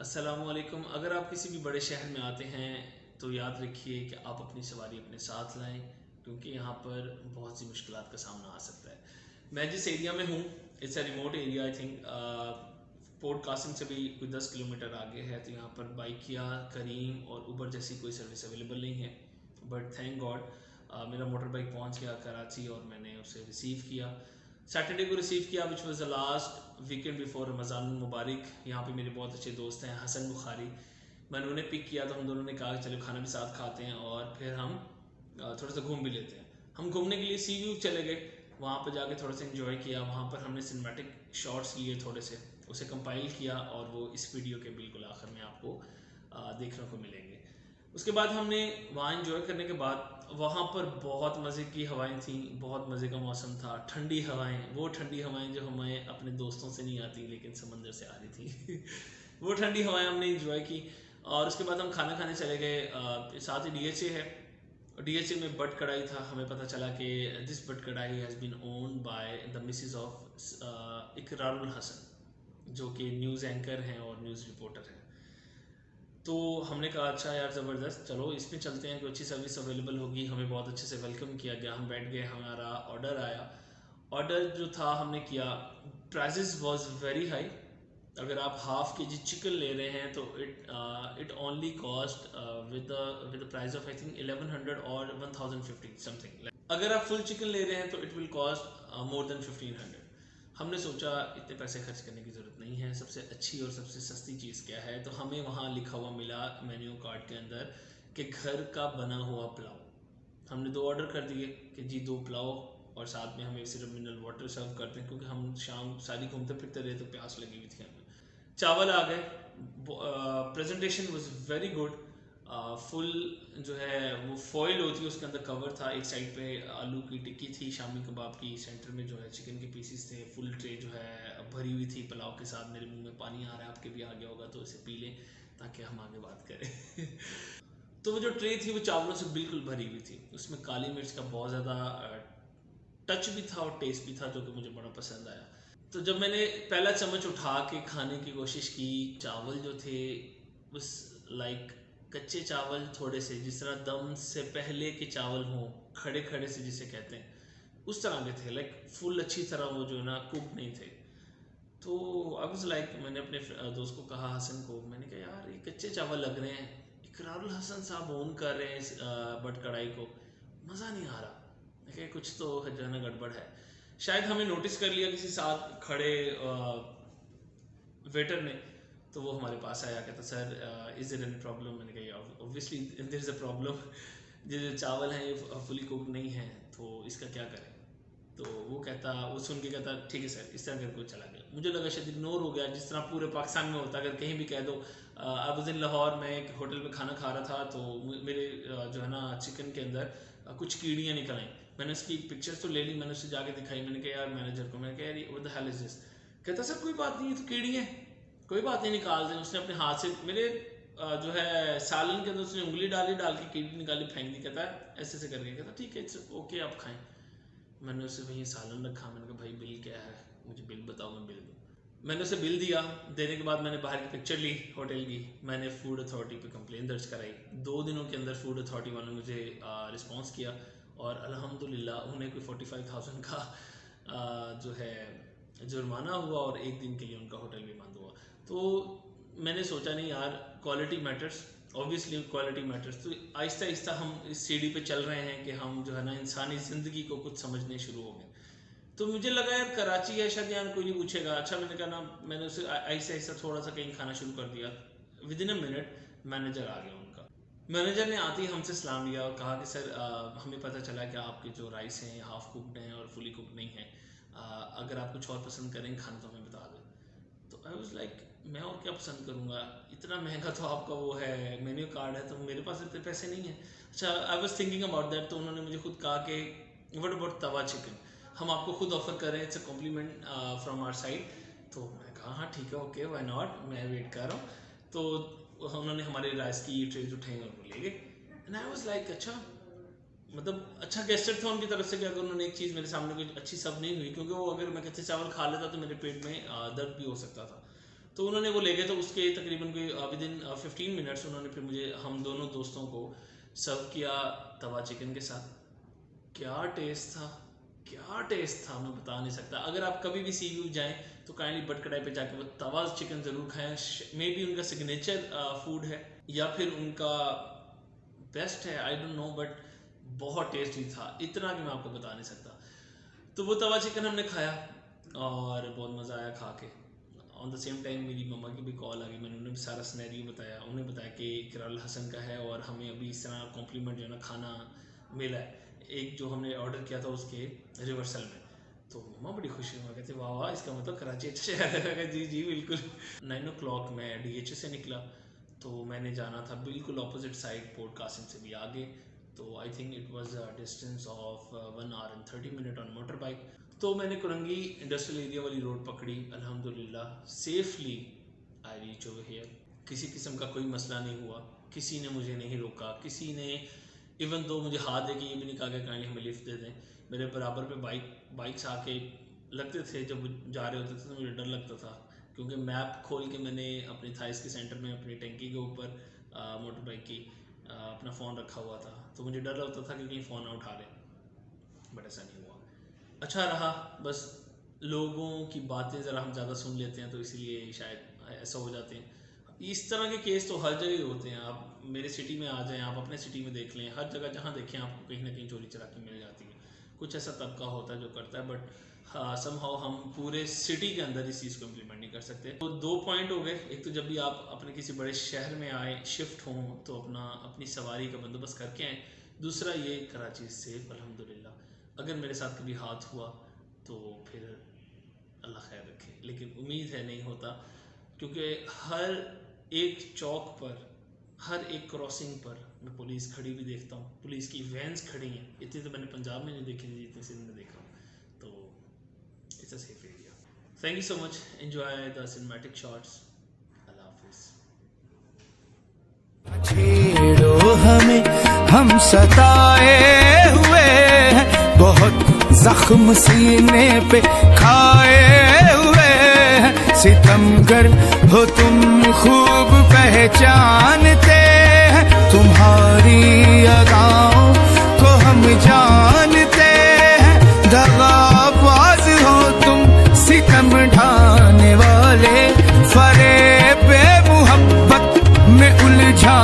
अस्सलामुअलैकुम। अगर आप किसी भी बड़े शहर में आते हैं तो याद रखिए कि आप अपनी सवारी अपने साथ लाएं, क्योंकि यहाँ पर बहुत सी मुश्किलात का सामना आ सकता है। मैं जिस एरिया में हूँ, it's a remote area. I think port Qasim से भी कोई 10 किलोमीटर आगे है। तो यहाँ पर बाइकिया, करीम और उबर जैसी कोई सर्विस अवेलेबल नहीं है। बट थैंक गॉड मेरा मोटर बाइक पहुँच गया कराची और मैंने उसे रिसीव किया। सैटरडे को रिसीव किया, which was the last weekend before Ramzan मुबारक। यहाँ पे मेरे बहुत अच्छे दोस्त हैं हसन बुखारी। मैंने उन्हें पिक किया तो हम दोनों ने कहा चलो खाना भी साथ खाते हैं और फिर हम थोड़ा सा घूम भी लेते हैं। हम घूमने के लिए सी व्यू चले गए। वहाँ पर जाके थोड़ा सा इन्जॉय किया। वहाँ पर हमने सिनेमैटिक शॉट्स लिए, थोड़े से उसे कंपाइल किया और वो इस वीडियो के बिल्कुल आखिर में आपको देखने को मिलेंगे। उसके बाद हमने वहाँ इंजॉय करने के बाद वहाँ पर बहुत मज़े की हवाएं थी, बहुत मज़े का मौसम था। ठंडी हवाएं, वो ठंडी हवाएं जो हमें अपने दोस्तों से नहीं आती लेकिन समंदर से आ रही थी वो ठंडी हवाएं हमने इंजॉय की। और उसके बाद हम खाना खाने चले गए। साथ ही डीएचए है। डीएचए में बट कढ़ाई था। हमें पता चला कि this Butt Karahi has been owned by the missus of Iqrarul Hasan, जो कि न्यूज़ एंकर हैं और न्यूज़ रिपोर्टर हैं। तो हमने कहा अच्छा यार ज़बरदस्त, चलो इसमें चलते हैं, कोई अच्छी सर्विस अवेलेबल होगी। हमें बहुत अच्छे से वेलकम किया गया। हम बैठ गए, हमारा ऑर्डर आया। ऑर्डर जो था हमने किया, प्राइजेस वाज वेरी हाई। अगर आप हाफ के जी चिकन ले रहे हैं तो it only cost with price of I think 1100 और 1050 समथिंग। अगर आप फुल चिकन ले रहे हैं तो it will cost more than 1500। हमने सोचा इतने पैसे खर्च करने की ज़रूरत नहीं है, सबसे अच्छी और सबसे सस्ती चीज़ क्या है। तो हमें वहाँ लिखा हुआ मिला मेन्यू कार्ड के अंदर कि घर का बना हुआ पुलाव। हमने 2 ऑर्डर कर दिए कि जी 2 पुलाव और साथ में हमें सिर्फ मिनरल वाटर सर्व करते हैं, क्योंकि हम शाम सारी घूमते फिरते रहे तो प्यास लगी हुई थी हमें। चावल आ गए। Presentation was very good. Full जो है वो फॉइल होती है, उसके अंदर कवर था। एक साइड पे आलू की टिक्की थी, शामी कबाब की, सेंटर में जो है चिकन के पीसीस थे। फुल ट्रे जो है भरी हुई थी पुलाव के साथ। मेरे मुंह में पानी आ रहा है, आपके भी आ गया होगा तो इसे पी लें ताकि हम आगे बात करें तो वो जो ट्रे थी वो चावलों से बिल्कुल भरी हुई थी। उसमें काली मिर्च का बहुत ज़्यादा टच भी था और टेस्ट भी था, जो कि मुझे बड़ा पसंद आया। तो जब मैंने पहला चम्मच उठा के खाने की कोशिश की, चावल जो थे उस लाइक कच्चे चावल, थोड़े से जिस तरह दम से पहले के चावल हों, खड़े खड़े से जिसे कहते हैं, उस तरह के थे। लाइक फुल अच्छी तरह वो जो है ना कुक नहीं थे। तो आई वाज लाइक, मैंने अपने दोस्त को कहा, हसन को, मैंने कहा यार ये कच्चे चावल लग रहे हैं। इकरारुल हसन साहब ओन कर रहे हैं इस बट कढ़ाई को, मज़ा नहीं आ रहा। मैं कहा कुछ तो जो है ना गड़बड़ है। शायद हमें नोटिस कर लिया किसी साथ खड़े वेटर ने। तो वो हमारे पास आया, कहता sir is it any problem. मैंने कहा obviously there is a problem, जो चावल हैं ये फुली कुक नहीं है, तो इसका क्या करें। तो वो कहता, वो सुन के कहता ठीक है सर, इस तरह करके चला गया। मुझे लगा शायद इग्नोर हो गया, जिस तरह पूरे पाकिस्तान में होता है। अगर कहीं भी कह दो, आई वाज इन लाहौर में एक होटल में खाना खा रहा था, तो मेरे जो है ना चिकन के अंदर कुछ कीड़ियाँ निकल आई। मैंने उसकी पिक्चर्स तो ले ली, मैंने उसे जाके दिखाई। मैंने कहा यार मैनेजर को, मैंने कहा यार what the hell is this. कहता सर कोई बात नहीं, ये तो कीड़ी है, कोई बात नहीं, निकाल दें। उसने अपने हाथ से मेरे जो है सालन के अंदर उसने उंगली डाली, डाल के कीड़ी निकाली, फेंक दी। कहता है ऐसे ऐसे करके, कहता ठीक है इट्स ओके आप खाएं। मैंने उसे वहीं सालन रखा। मैंने कहा भाई बिल क्या है, मुझे बिल बताओ, मैं बिल दूँ। मैंने उसे बिल दिया। देने के बाद मैंने बाहर की पिक्चर ली होटल की। मैंने फूड अथॉरिटी पे कंप्लेन दर्ज कराई। 2 दिनों के अंदर फूड अथॉरिटी वालों ने मुझे रिस्पांस किया और अल्हम्दुलिल्लाह उन्हें कोई 45,000 का जो है जुर्माना हुआ और 1 दिन के लिए उनका होटल भी बंद हुआ। तो मैंने सोचा नहीं यार, quality matters, obviously quality matters. तो आहिस्ता आहिस्ता हम इस सीढ़ी पे चल रहे हैं कि हम जो है ना इंसानी ज़िंदगी को कुछ समझने शुरू हो गए। तो मुझे लगा यार कराची है, शायद यहाँ कोई नहीं पूछेगा। अच्छा मैंने कहा ना, मैंने उसे ऐसे ऐसा थोड़ा सा कहीं खाना शुरू कर दिया। Within a minute manager आ गया उनका। मैनेजर ने आते ही हमसे सलाम लिया और कहा कि सर हमें पता चला कि आपके जो राइस हैं हाफ कुकड हैं और फुली कुकड नहीं है। अगर आप कुछ और पसंद करें खाना तो हमें बता दें। तो आई वाज लाइक मैं और क्या पसंद करूँगा, इतना महंगा तो आपका वो है मेन्यू कार्ड है, तो मेरे पास इतने पैसे नहीं हैं। अच्छा I was thinking about that. तो उन्होंने मुझे खुद कहा कि व्हाट अबाउट तवा चिकन, हम आपको खुद ऑफर कर रहे हैं, it's a compliment from our side. तो मैं कहा हाँ ठीक है, ओके व्हाई नॉट, मैं वेट कर रहा हूँ। तो उन्होंने हमारे राइस की ट्रेज उठाई और वो ले गए। एंड आई वाज लाइक अच्छा, मतलब अच्छा गेस्टर था उनकी तरफ से कि अगर उन्होंने एक चीज़ मेरे सामने कोई अच्छी सब नहीं हुई, क्योंकि वो अगर मैं कच्चे चावल खा लेता तो मेरे पेट में दर्द भी हो सकता था। तो उन्होंने वो ले गए, तो उसके तकरीबन कोई विद इन 15 मिनट्स उन्होंने फिर मुझे, हम दोनों दोस्तों को सर्व किया तवा चिकन के साथ। क्या टेस्ट था, क्या टेस्ट था, मैं बता नहीं सकता। अगर आप कभी भी सी व्यू जाएँ तो काइंडली बट कढ़ाई पे जाके वो तवा चिकन ज़रूर खाएं। मे बी उनका सिग्नेचर फूड है या फिर उनका बेस्ट है, आई डोंट नो, बट बहुत टेस्टी था, इतना कि मैं आपको बता नहीं सकता। तो वो तवा चिकन हमने खाया और बहुत मज़ा आया खा के। ऑन द सेम टाइम मेरी मम्मा की भी कॉल आ गई, मैंने उन्हें सारा सिनेरियो बताया। उन्हें बताया कि किराल हसन का है और हमें अभी इस तरह कॉम्प्लीमेंट जो है ना खाना मिला है, एक जो हमने ऑर्डर किया था उसके रिवर्सल में। तो मम्मा बड़ी खुशी हुआ, कहते वाह वाह, इसका मतलब कराची अच्छा शहर है। जी जी बिल्कुल। 9 o'clock मैं DHA से निकला, तो मैंने जाना था बिल्कुल अपोजिट साइड, पोर्ट कासिम से भी आगे। तो I think it was a distance of 1 hour and 30 minutes on motor bike. तो मैंने कुरंगी इंडस्ट्रियल एरिया वाली रोड पकड़ी, अल्हम्दुलिल्लाह safely I reach over here. किसी किस्म का कोई मसला नहीं हुआ, किसी ने मुझे नहीं रोका, किसी ने इवन दो मुझे हाथ दे के ये भी नहीं कहा कि काइंडली हमें लिफ्ट दे दें। मेरे बराबर पे बाइक्स आके लगते थे, जब जा रहे होते थे तो मुझे डर लगता था, क्योंकि मैप खोल के मैंने अपनी थाइस के सेंटर में अपनी टंकी के ऊपर मोटर बाइक की अपना फ़ोन रखा हुआ था। तो मुझे डर लगता था कि कहीं फ़ोन ना उठा लें, बट ऐसा नहीं हुआ। अच्छा रहा, बस लोगों की बातें ज़रा हम ज़्यादा सुन लेते हैं तो इसीलिए शायद ऐसा हो जाते हैं। इस तरह के केस तो हर जगह होते हैं। आप मेरे सिटी में आ जाएं, आप अपने सिटी में देख लें, हर जगह जहाँ देखें आपको कहीं ना कहीं चोरी चराकी मिल जाती है। कुछ ऐसा तबका होता है जो करता है, बट समहाउ हम पूरे सिटी के अंदर इस चीज़ को इम्प्लीमेंट नहीं कर सकते। तो 2 पॉइंट हो गए। एक तो जब भी आप अपने किसी बड़े शहर में आए, शिफ्ट हों, तो अपनी सवारी का बंदोबस्त करके आएँ। दूसरा ये, कराची सेफ अल्हम्दुलिल्लाह। अगर मेरे साथ कभी हाथ हुआ तो फिर अल्लाह खैर रखे, लेकिन उम्मीद है नहीं होता, क्योंकि हर एक चौक पर, हर एक क्रॉसिंग पर मैं पुलिस खड़ी भी देखता हूँ, पुलिस की वैन्स खड़ी हैं। इतनी तो मैंने पंजाब में नहीं देखी जितनी सिंध में देखा हूँ। तो it's a safe area. Thank you so much, enjoy the cinematic shots. अल्लाह हाफिज़। छेड़ो हमें, हम सताए हुए हैं, बहुत जख्म सीने पे खाए हुए हैं। सितमगर हो तुम खूब पहचानते हैं, तुम्हारी अदाओं को हम जानते हैं। दगाबाज हो तुम, सितम ढाने वाले, फरेब मोहब्बत में उलझा